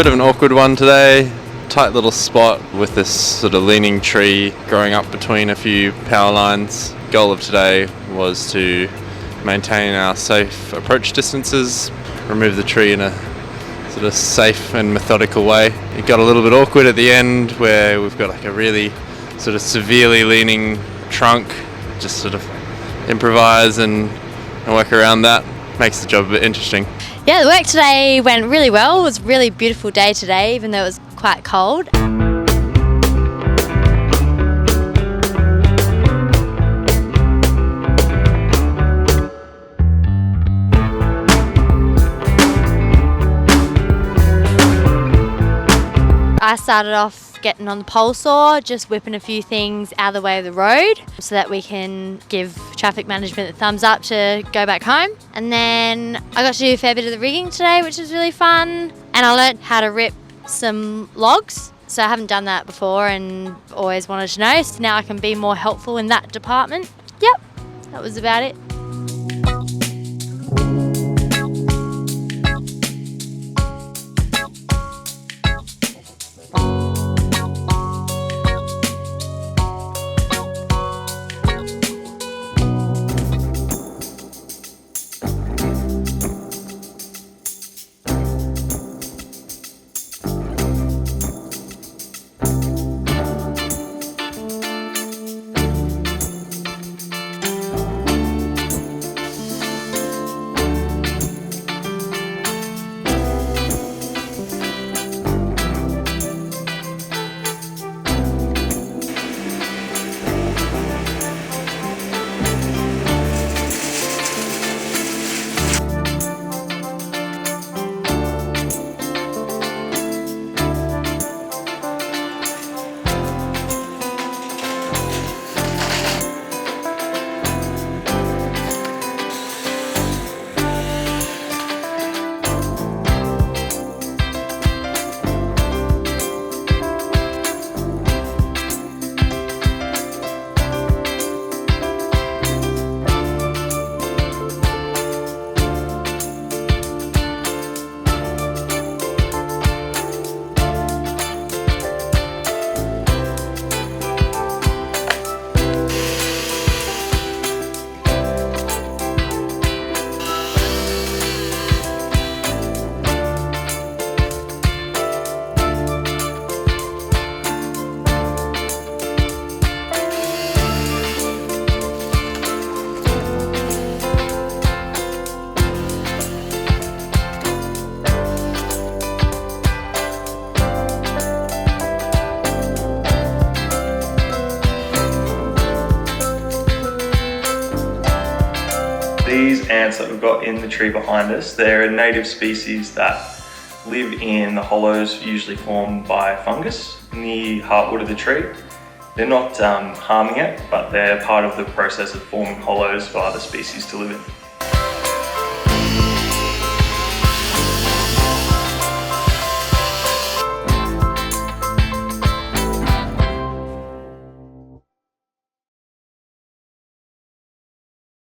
Bit of an awkward one today. Tight little spot with this sort of leaning tree growing up between a few power lines. Goal of today was to maintain our safe approach distances, remove the tree in a sort of safe and methodical way. It got a little bit awkward at the end where we've got like a really sort of severely leaning trunk. Just sort of improvise and work around that. Makes the job a bit interesting. Yeah, the work today went really well. It was a really beautiful day today, even though it was quite cold. I started off getting on the pole saw, just whipping a few things out of the way of the road so that we can give traffic management the thumbs up to go back home. And then I got to do a fair bit of the rigging today, which was really fun. And I learnt how to rip some logs. So I haven't done that before and always wanted to know. So now I can be more helpful in that department. Yep, that was about it. These ants that we've got in the tree behind us, they're a native species that live in the hollows usually formed by fungus in the heartwood of the tree. They're not harming it, but they're part of the process of forming hollows for other species to live in.